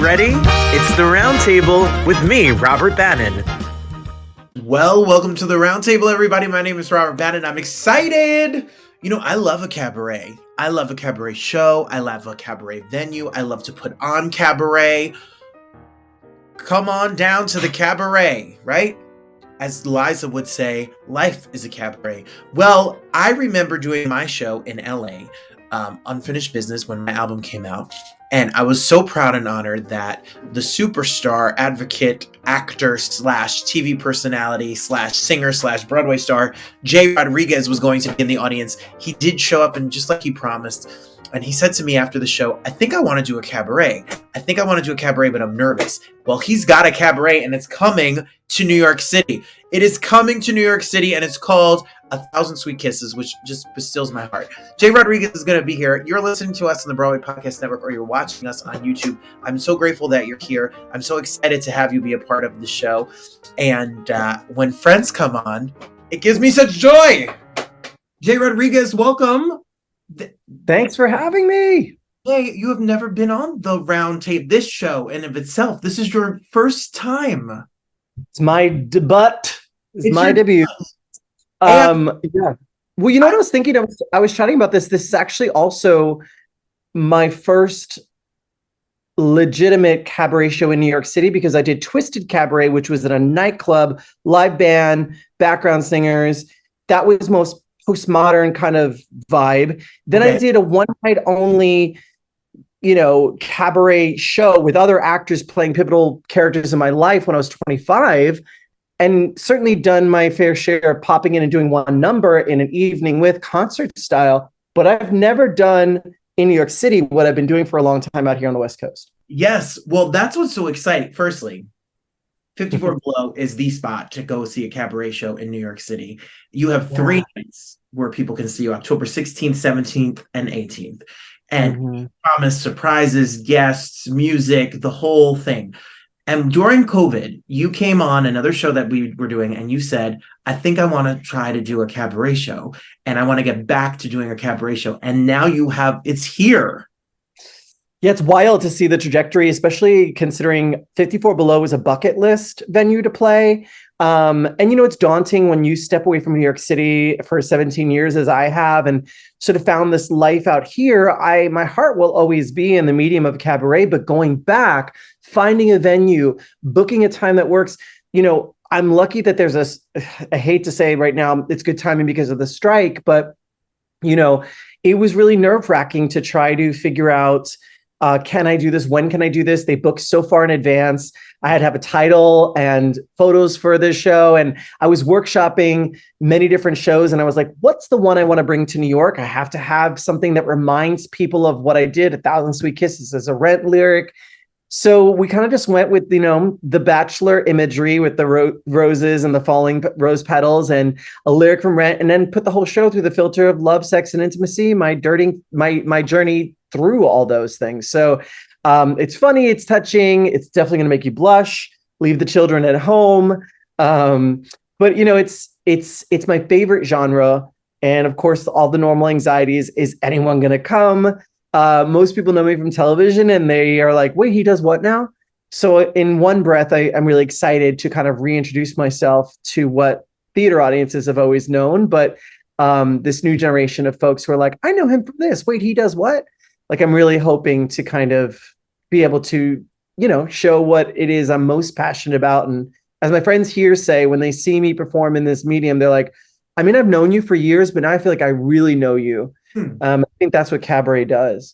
ready? It's the Roundtable with me, Robert Bannon. Well, welcome to the Roundtable, everybody. My name is Robert Bannon. I'm excited. You know, I love a cabaret. I love a cabaret show. I love a cabaret venue. I love to put on cabaret. Come on down to the cabaret, right? As Liza would say, life is a cabaret. Well, I remember doing my show in LA, Unfinished Business, when my album came out. And I was so proud and honored that the superstar, advocate, actor / TV personality / singer / Broadway star, Jay Rodriguez, was going to be in the audience. He did show up, and just like he promised, and he said to me after the show, I think I want to do a cabaret. But I'm nervous. Well, he's got a cabaret, and it's coming to New York City. It is coming to New York City, and it's called 1,000 Sweet Kisses, which just bestills my heart. Jay Rodriguez is going to be here. You're listening to us on the Broadway Podcast Network, or you're watching us on YouTube. I'm so grateful that you're here. I'm so excited to have you be a part of the show. And when friends come on, it gives me such joy. Jay Rodriguez, welcome. Thanks for having me. Hey, you have never been on the Roundtable, this show in of itself. This is your first time. It's my debut. It's my debut. Yeah. Well, you know what I was thinking? I was chatting about this. This is actually also my first legitimate cabaret show in New York City, because I did Twisted Cabaret, which was at a nightclub, live band, background singers. That was most postmodern kind of vibe. Then I did a one night only, cabaret show with other actors playing pivotal characters in my life when I was 25, and certainly done my fair share of popping in and doing one number in an evening with concert style. But I've never done in New York City what I've been doing for a long time out here on the West Coast. Yes. Well, that's what's so exciting. Firstly, 54 Below is the spot to go see a cabaret show in New York City. You have 3 nights where people can see you: October 16th, 17th, and 18th. And you promise surprises, guests, music, the whole thing. And during COVID, you came on another show that we were doing, and you said, I think I want to try to do a cabaret show, and I want to get back to doing a cabaret show. And now it's here. Yeah, it's wild to see the trajectory, especially considering 54 Below is a bucket list venue to play. And, it's daunting when you step away from New York City for 17 years, as I have, and sort of found this life out here. My heart will always be in the medium of cabaret, but going back, finding a venue, booking a time that works. I'm lucky that there's I hate to say right now, it's good timing because of the strike, but, it was really nerve-wracking to try to figure out, can I do this? When can I do this? They booked so far in advance. I had to have a title and photos for this show. And I was workshopping many different shows. And I was like, what's the one I want to bring to New York? I have to have something that reminds people of what I did, 1,000 Sweet Kisses, as a Rent lyric. So we kind of just went with, the Bachelor imagery with the roses and the falling rose petals and a lyric from Rent, and then put the whole show through the filter of love, sex, and intimacy, my journey through all those things. So it's funny, it's touching, it's definitely going to make you blush, leave the children at home. But it's my favorite genre. And of course, all the normal anxieties: is anyone going to come? Most people know me from television, and they are like, wait, he does what now? So in one breath, I'm really excited to kind of reintroduce myself to what theater audiences have always known. But this new generation of folks who are like, I know him from this. Wait, he does what? Like, I'm really hoping to kind of be able to, show what it is I'm most passionate about. And as my friends here say, when they see me perform in this medium, they're like, I've known you for years, but now I feel like I really know you. I think that's what cabaret does.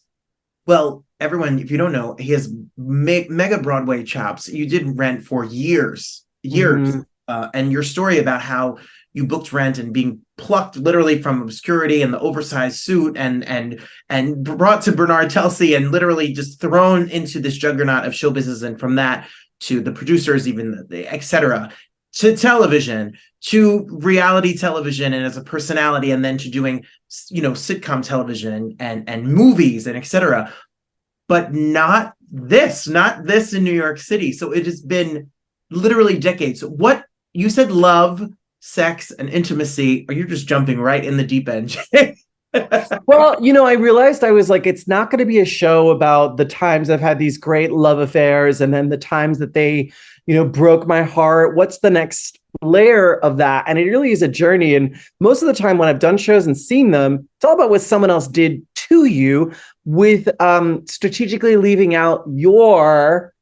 Well, everyone, if you don't know, he has mega Broadway chops. You did Rent for years. And your story about how you booked Rent and being plucked literally from obscurity and the oversized suit and brought to Bernard Telsey and literally just thrown into this juggernaut of show business, and from that to the producers, even et cetera, to television, to reality television and as a personality, and then to doing, sitcom television and movies and et cetera. But not this in New York City. So it has been literally decades. What you said, love, sex, and intimacy, or you're just jumping right in the deep end. Well, I realized I was like, it's not going to be a show about the times I've had these great love affairs and then the times that they, broke my heart. What's the next layer of that? And it really is a journey. And most of the time when I've done shows and seen them, it's all about what someone else did to you with strategically leaving out your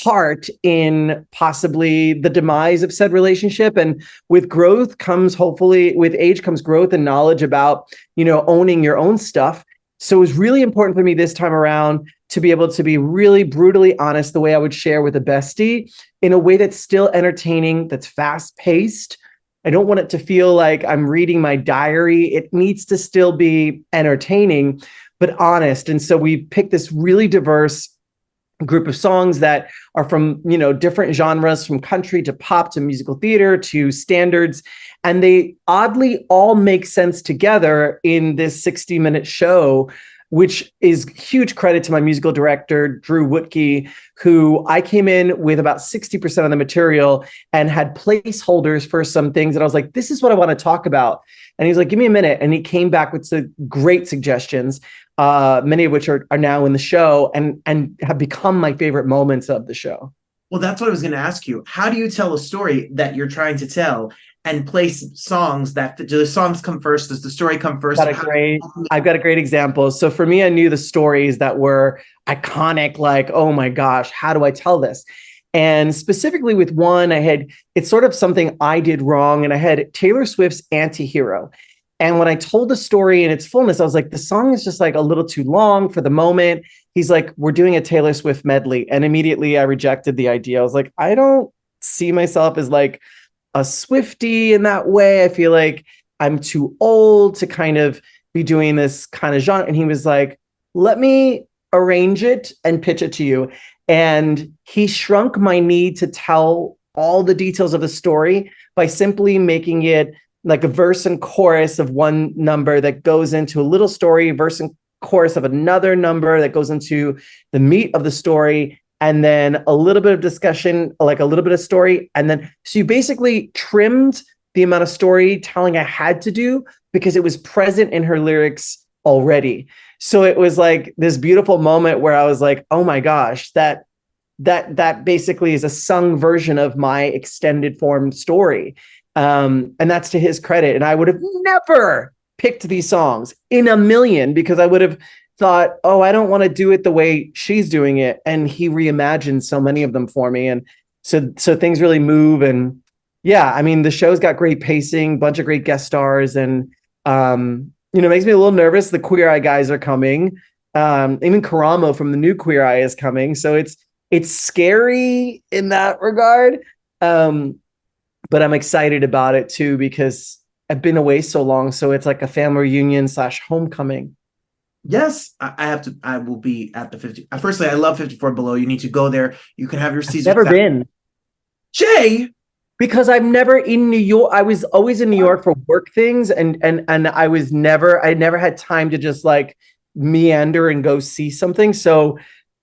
part in possibly the demise of said relationship. And with growth comes, hopefully with age comes growth and knowledge about, owning your own stuff. So it was really important for me this time around to be able to be really brutally honest the way I would share with a bestie in a way that's still entertaining, that's fast paced. I don't want it to feel like I'm reading my diary. It needs to still be entertaining, but honest. And so we picked this really diverse group of songs that are from, different genres, from country to pop to musical theater to standards. And they oddly all make sense together in this 60-minute show, which is huge credit to my musical director, Drew Woodkey, who I came in with about 60% of the material and had placeholders for some things. And I was like, this is what I want to talk about. And he's like, give me a minute. And he came back with some great suggestions, many of which are now in the show and have become my favorite moments of the show. Well, that's what I was going to ask you. How do you tell a story that you're trying to tell and place songs do the songs come first? Does the story come first? I've got a great example. So for me, I knew the stories that were iconic, like, oh my gosh, how do I tell this? And specifically with one, it's sort of something I did wrong. And I had Taylor Swift's Anti-Hero. And when I told the story in its fullness, I was like, the song is just like a little too long for the moment. He's like, we're doing a Taylor Swift medley. And immediately I rejected the idea. I was like, I don't see myself as like a Swiftie in that way. I feel like I'm too old to kind of be doing this kind of genre. And he was like, let me arrange it and pitch it to you. And he shrunk my need to tell all the details of the story by simply making it like a verse and chorus of one number that goes into a little story, verse and chorus of another number that goes into the meat of the story, and then a little bit of discussion, like a little bit of story. And then, so you basically trimmed the amount of storytelling I had to do because it was present in her lyrics already. So it was like this beautiful moment where I was like, oh my gosh, that basically is a sung version of my extended form story. And that's to his credit. And I would have never picked these songs in a million because I would have thought, oh, I don't want to do it the way she's doing it. And he reimagined so many of them for me. And so things really move. And yeah, I mean, the show's got great pacing, bunch of great guest stars. And, it makes me a little nervous. The Queer Eye guys are coming. Even Karamo from the new Queer Eye is coming. So it's scary in that regard. But I'm excited about it too, because I've been away so long. So it's like a family reunion / homecoming. Yes, I will be at the 50. Firstly, I love 54 Below. You need to go there. You can have your season. Never been. Jay, because I'm never in New York. I was always in New York for work things. And I never had time to just like meander and go see something. So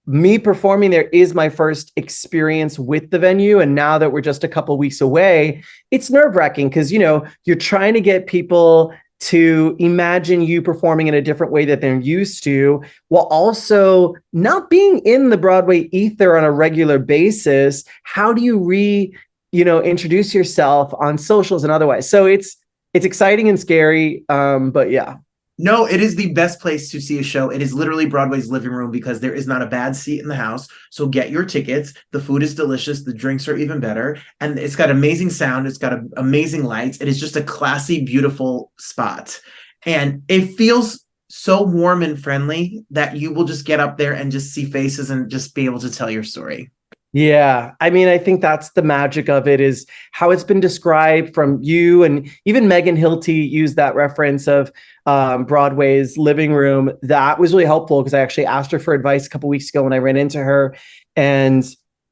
me performing there is my first experience with the venue. And now that we're just a couple weeks away, it's nerve-wracking because, you're trying to get people to imagine you performing in a different way that they're used to, while also not being in the Broadway ether on a regular basis. How do you introduce yourself on socials and otherwise? So it's exciting and scary. But yeah. No, it is the best place to see a show. It is literally Broadway's living room because there is not a bad seat in the house. So get your tickets. The food is delicious. The drinks are even better. And it's got amazing sound. It's got amazing lights. It is just a classy, beautiful spot. And it feels so warm and friendly that you will just get up there and just see faces and just be able to tell your story. Yeah. I mean, I think that's the magic of it, is how it's been described from you. And even Megan Hilty used that reference of Broadway's living room. That was really helpful because I actually asked her for advice a couple of weeks ago when I ran into her and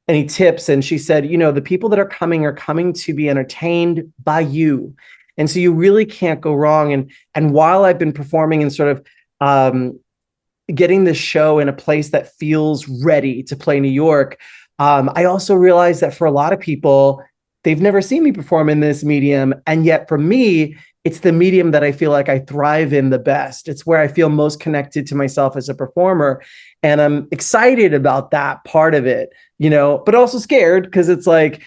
any tips. And she said, the people that are coming to be entertained by you. And so you really can't go wrong. And while I've been performing and sort of getting this show in a place that feels ready to play New York, I also realized that for a lot of people, they've never seen me perform in this medium. And yet for me, it's the medium that I feel like I thrive in the best. It's where I feel most connected to myself as a performer. And I'm excited about that part of it, but also scared because it's like,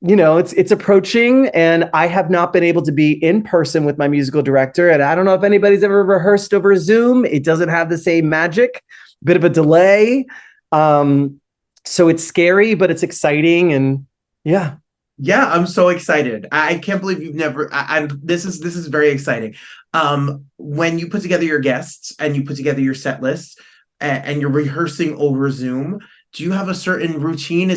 it's approaching, and I have not been able to be in person with my musical director. And I don't know if anybody's ever rehearsed over Zoom. It doesn't have the same magic, bit of a delay. So it's scary, but it's exciting. And yeah. Yeah, I'm so excited. I can't believe you've never. This is very exciting. When you put together your guests and you put together your set list and you're rehearsing over Zoom, do you have a certain routine?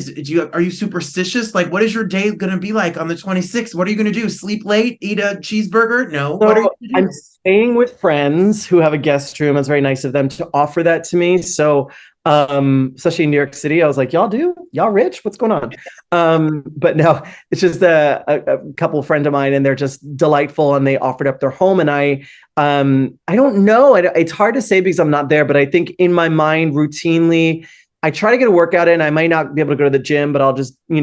Are you superstitious? Like, what is your day going to be like on the 26th? What are you going to do? Sleep late? Eat a cheeseburger? No. So what are you gonna do? I'm staying with friends who have a guest room. It's very nice of them to offer that to me. So, especially in New York City, I was like, y'all rich? What's going on? But no, it's just a couple friend of mine, and they're just delightful, and they offered up their home. And I don't know. It's hard to say because I'm not there, but I think in my mind, routinely, I try to get a workout in. I might not be able to go to the gym, but I'll just, I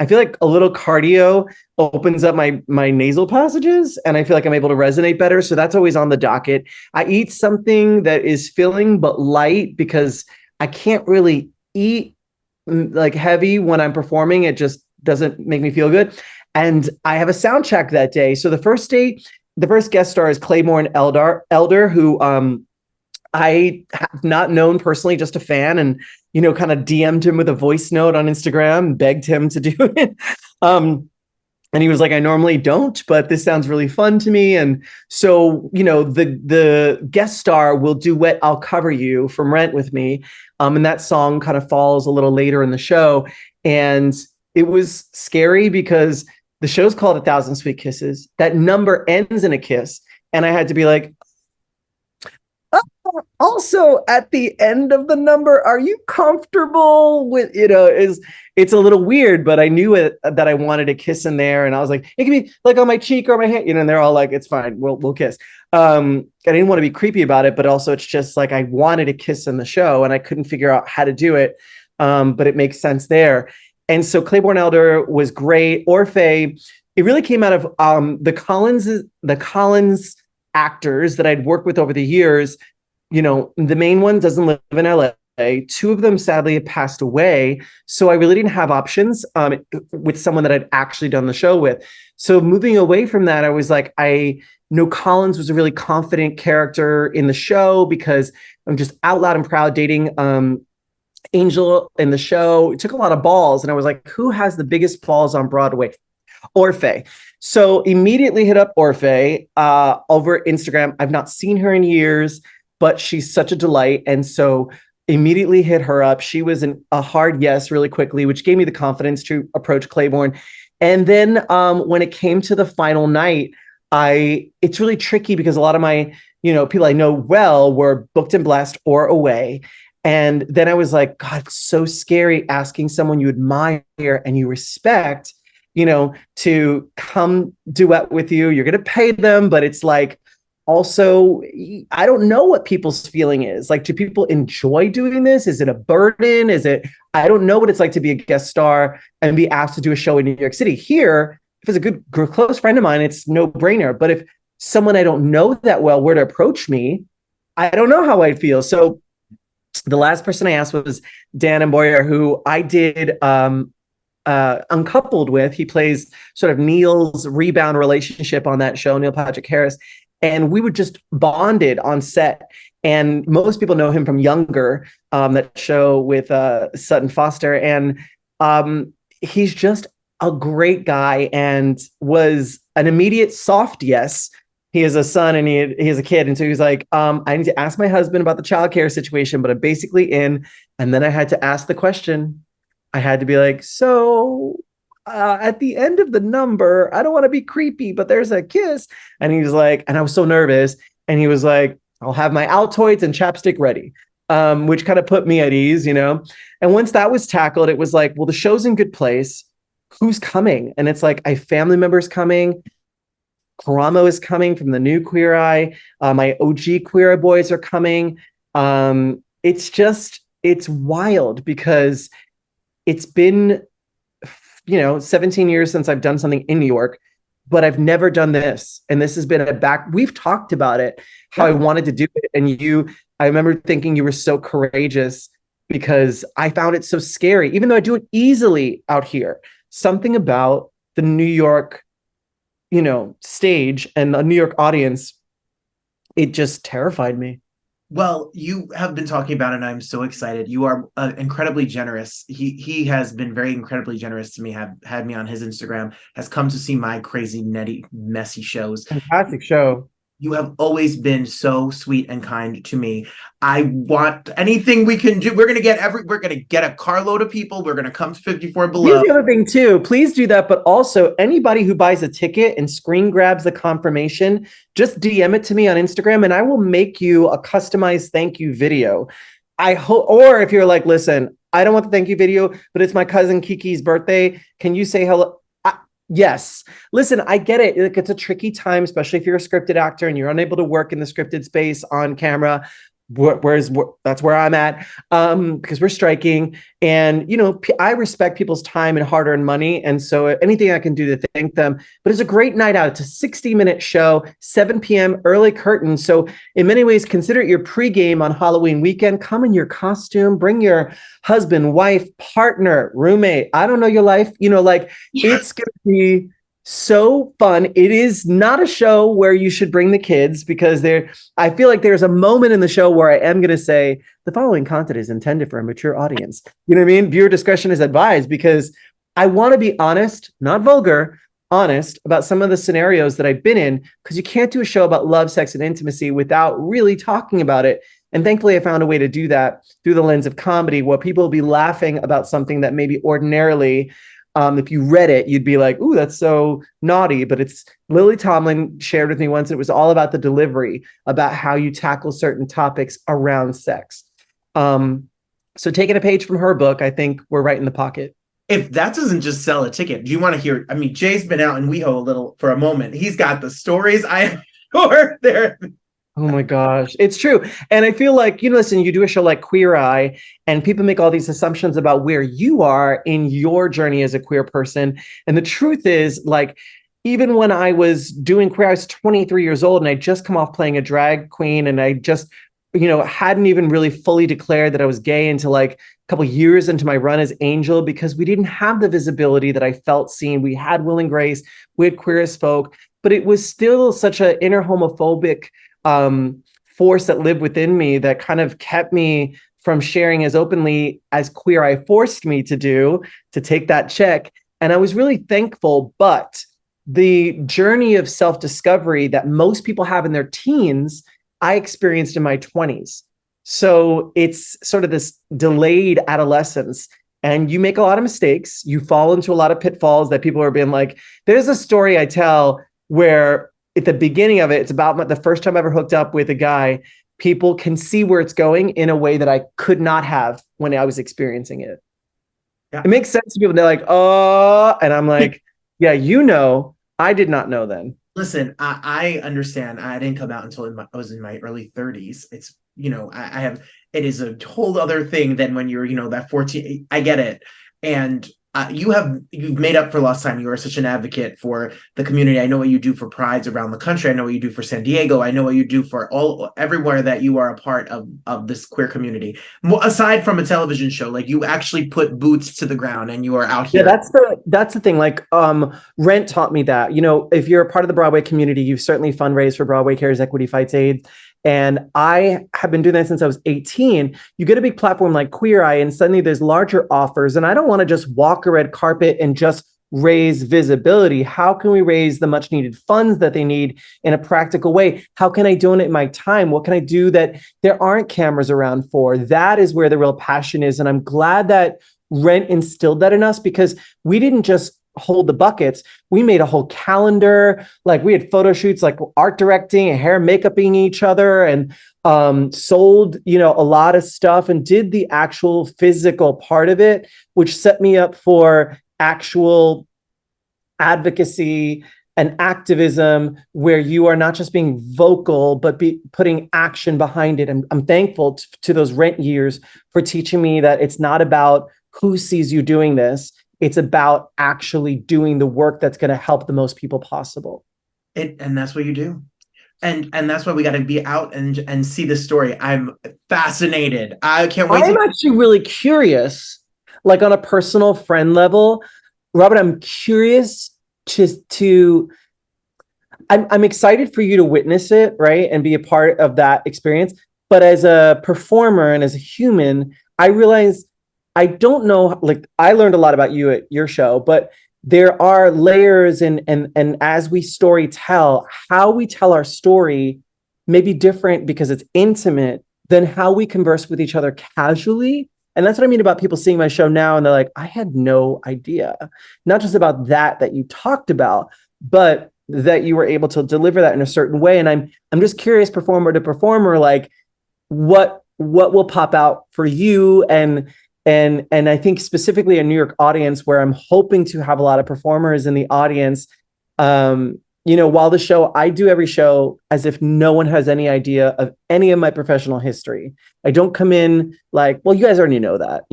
feel like a little cardio opens up my nasal passages, and I feel like I'm able to resonate better. So that's always on the docket. I eat something that is filling but light because I can't really eat like heavy when I'm performing. It just doesn't make me feel good. And I have a sound check that day. So the first guest star is Claiborne Elder, who I have not known personally, just a fan, and, kind of DM'd him with a voice note on Instagram, begged him to do it. And he was like, I normally don't, but this sounds really fun to me. And so, the guest star will duet I'll Cover You from Rent with me. And that song kind of falls a little later in the show. And it was scary because the show's called 1,000 Sweet Kisses. That number ends in a kiss. And I had to be like, also at the end of the number, are you comfortable with, it's a little weird, but I knew that I wanted a kiss in there. And I was like, it can be like on my cheek or my hand, and they're all like, it's fine. We'll kiss. I didn't want to be creepy about it, but also it's just like, I wanted a kiss in the show and I couldn't figure out how to do it. But it makes sense there. And so Claiborne Elder was great. Orphe, it really came out of the Collins actors that I'd worked with over the years. The main one doesn't live in LA. Two of them sadly have passed away. So I really didn't have options with someone that I'd actually done the show with. So moving away from that, I was like, I know Collins was a really confident character in the show because I'm just out loud and proud dating Angel in the show. It took a lot of balls. And I was like, who has the biggest balls on Broadway? Orphe. So immediately hit up Orphe over Instagram. I've not seen her in years, but she's such a delight. And so immediately hit her up. She was a hard yes really quickly, which gave me the confidence to approach Claiborne. And then when it came to the final night, it's really tricky because a lot of my, people I know well were booked and blessed or away. And then I was like, God, it's so scary asking someone you admire and you respect, to come duet with you. You're going to pay them, but it's like, also, I don't know what people's feeling is. Like, do people enjoy doing this? Is it a burden? I don't know what it's like to be a guest star and be asked to do a show in New York City. Here, if it's a good, close friend of mine, it's no brainer. But if someone I don't know that well were to approach me, I don't know how I'd feel. So the last person I asked was Dan Boyer, who I did Uncoupled with. He plays sort of Neil's rebound relationship on that show, Neil Patrick Harris. And we were just bonded on set. And most people know him from Younger, that show with Sutton Foster. And he's just a great guy and was an immediate soft yes. He has a son and he has a kid. And so he was like, I need to ask my husband about the childcare situation, but I'm basically in. And then I had to ask the question. I had to be like, so at the end of the number, I don't want to be creepy, but there's a kiss. And he was like, and I was so nervous. And he was like, I'll have my Altoids and chapstick ready, which kind of put me at ease, And once that was tackled, it was like, well, the show's in good place. Who's coming? And it's like, I have family members coming. Karamo is coming from the new Queer Eye. My OG Queer Eye boys are coming. It's wild because it's been 17 years since I've done something in New York. but I've never done this. And this has been we've talked about it, how I wanted to do it. And I remember thinking you were so courageous because I found it so scary, even though I do it easily out here. Something about the New York, stage and the New York audience, it just terrified me. Well, you have been talking about it, and I'm so excited. You are incredibly generous. He has been very incredibly generous to me, had me on his Instagram, has come to see my crazy, nutty, messy shows. Fantastic show. You have always been so sweet and kind to me. I want anything we can do. We're gonna get a carload of people. We're gonna come to 54 Below. Here's the other thing too. Please do that. But also anybody who buys a ticket and screen grabs the confirmation, just DM it to me on Instagram and I will make you a customized thank you video. I hope, or if you're like, listen, I don't want the thank you video, but it's my cousin Kiki's birthday. Can you say hello? Yes. Listen, I get it. It's a tricky time, especially if you're a scripted actor and you're unable to work in the scripted space on camera. That's where I'm at, because we're striking. And, I respect people's time and hard-earned money. And so anything I can do to thank them. But it's a great night out. It's a 60-minute show, 7 p.m., early curtain. So in many ways, consider it your pregame on Halloween weekend. Come in your costume. Bring your husband, wife, partner, roommate. I don't know your life. It's going to be so fun. It is not a show where you should bring the kids because I feel like there's a moment in the show where I am going to say the following content is intended for a mature audience. You know what I mean? Viewer discretion is advised because I want to be honest, not vulgar, honest about some of the scenarios that I've been in, because you can't do a show about love, sex, and intimacy without really talking about it. And thankfully, I found a way to do that through the lens of comedy, where people will be laughing about something that maybe ordinarily, if you read it, you'd be like, ooh, that's so naughty. But it's Lily Tomlin shared with me once. It was all about the delivery, about how you tackle certain topics around sex. So taking a page from her book, I think we're right in the pocket. If that doesn't just sell a ticket, do you want to hear? I mean, Jay's been out in WeHo a little for a moment. He's got the stories. I am sure there. Oh my gosh, it's true. And I feel like, listen, you do a show like Queer Eye and people make all these assumptions about where you are in your journey as a queer person. And the truth is, like, even when I was doing Queer Eye, I was 23 years old and I just come off playing a drag queen and I just, hadn't even really fully declared that I was gay until like a couple years into my run as Angel, because we didn't have the visibility that I felt seen. We had Will and Grace, we had Queer as Folk, but it was still such an inner homophobic force that lived within me that kind of kept me from sharing as openly as Queer Eye forced me to take that check. And I was really thankful, but the journey of self-discovery that most people have in their teens, I experienced in my 20s. So it's sort of this delayed adolescence and you make a lot of mistakes. You fall into a lot of pitfalls that people are being like, there's a story I tell where at the beginning of it, it's about the first time I ever hooked up with a guy. People can see where it's going in a way that I could not have when I was experiencing it. Yeah. It makes sense to people. They're like, oh, and I'm like, yeah, I did not know then. Listen, I understand. I didn't come out until I was in my early 30s. It's, it is a whole other thing than when you're, that 14, I get it. And you've made up for lost time. You are such an advocate for the community. I know what you do for prides around the country. I know what you do for San Diego. I know what you do for everywhere that you are a part of this queer community. Aside from a television show, like you actually put boots to the ground and you are out here. Yeah, that's the thing. Like Rent taught me that, if you're a part of the Broadway community, you've certainly fundraised for Broadway Cares, Equity Fights AIDS. And I have been doing that since I was 18. You get a big platform like Queer Eye and suddenly there's larger offers. And I don't want to just walk a red carpet and just raise visibility. How can we raise the much needed funds that they need in a practical way? How can I donate my time? What can I do that there aren't cameras around for? That is where the real passion is. And I'm glad that Rent instilled that in us, because we didn't just hold the buckets. We made a whole calendar. Like we had photo shoots, like art directing and hair makeuping each other, and sold, a lot of stuff and did the actual physical part of it, which set me up for actual advocacy and activism where you are not just being vocal, but putting action behind it. I'm thankful to those Rent years for teaching me that it's not about who sees you doing this. It's about actually doing the work that's going to help the most people possible. And that's what you do. And that's why we got to be out and see the story. I'm fascinated. I can't wait. I'm actually really curious, like on a personal friend level, Robert, I'm curious to I'm excited for you to witness it, right? And be a part of that experience. But as a performer and as a human, I realize I don't know, like I learned a lot about you at your show, but there are layers and as we story tell, how we tell our story may be different because it's intimate than how we converse with each other casually. And that's what I mean about people seeing my show now and they're like, I had no idea. Not just about that you talked about, but that you were able to deliver that in a certain way. And I'm just curious, performer to performer, like what will pop out for you and I think specifically a New York audience where I'm hoping to have a lot of performers in the audience. While I do every show as if no one has any idea of any of my professional history. I don't come in like, well, you guys already know that,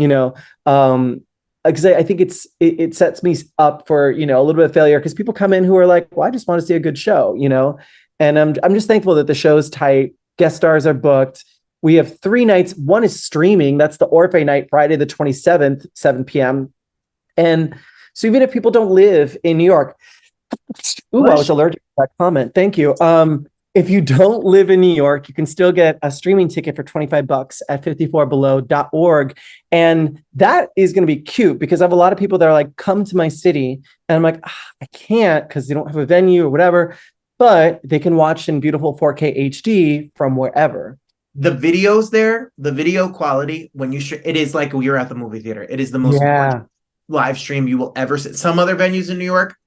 because I think it sets me up for, a little bit of failure because people come in who are like, well, I just want to see a good show, and I'm just thankful that the show's tight. Guest stars are booked. We have 3 nights. One is streaming. That's the Orphe night, Friday the 27th, 7 p.m. And so even if people don't live in New York, ooh, I was allergic to that comment. Thank you. If you don't live in New York, you can still get a streaming ticket for $25 at 54below.org. And that is going to be cute because I have a lot of people that are like, come to my city. And I'm like, I can't because they don't have a venue or whatever, but they can watch in beautiful 4K HD from wherever. The videos there, the video quality, when you it is like you're at the movie theater. It is the most gorgeous live stream you will ever see. Some other venues in New York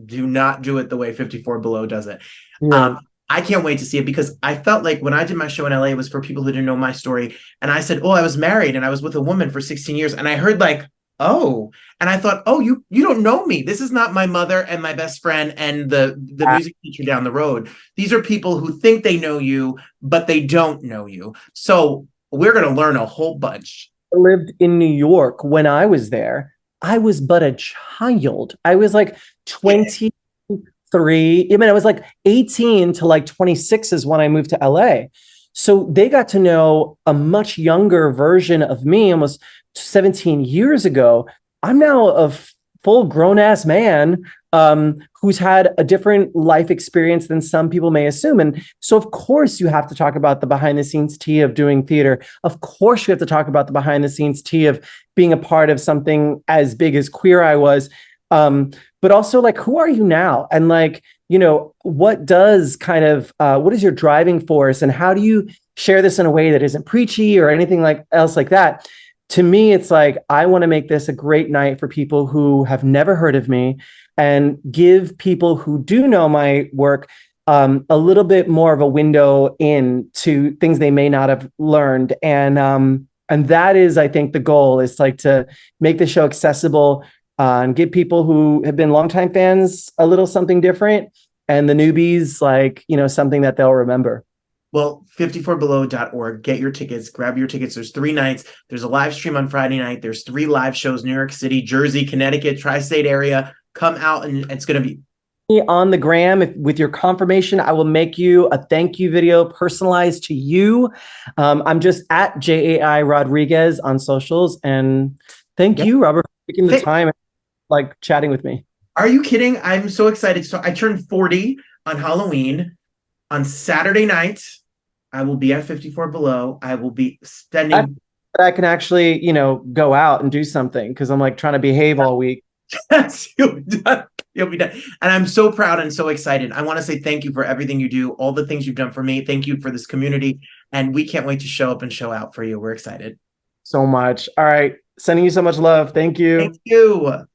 do not do it the way 54 Below does it. Yeah. I can't wait to see it because I felt like when I did my show in LA, it was for people who didn't know my story. And I said, I was married and I was with a woman for 16 years. And I heard like, oh, and I thought, you don't know me. This is not my mother and my best friend and the music teacher down the road. These are people who think they know you, but they don't know you. So we're going to learn a whole bunch. I lived in New York when I was there. I was but a child. I was like 23. I mean, I was like 18 to like 26 is when I moved to LA. So they got to know a much younger version of me almost 17 years ago. I'm now a full grown ass man who's had a different life experience than some people may assume. And so, of course, you have to talk about the behind the scenes tea of doing theater. Of course, you have to talk about the behind the scenes tea of being a part of something as big as Queer Eye was. But also, like, who are you now? And like, what does what is your driving force? And how do you share this in a way that isn't preachy or anything else like that? To me, it's like, I want to make this a great night for people who have never heard of me and give people who do know my work a little bit more of a window in to things they may not have learned. And that is, I think, the goal is like to make the show accessible and give people who have been longtime fans a little something different and the newbies, like, something that they'll remember. Well, 54below.org, get your tickets, grab your tickets. There's 3 nights. There's a live stream on Friday night. There's 3 live shows, New York City, Jersey, Connecticut, tri-state area. Come out and it's going to be on the gram. With your confirmation, I will make you a thank you video personalized to you. I'm just at JAI Rodriguez on socials. And thank you, Robert, for taking the time and like chatting with me. Are you kidding? I'm so excited. So I turned 40 on Halloween. On Saturday night, I will be at 54 Below. I will be spending. I can actually, go out and do something because I'm like trying to behave all week. Yes, you'll be done. You'll be done. And I'm so proud and so excited. I want to say thank you for everything you do, all the things you've done for me. Thank you for this community. And we can't wait to show up and show out for you. We're excited. So much. All right. Sending you so much love. Thank you. Thank you.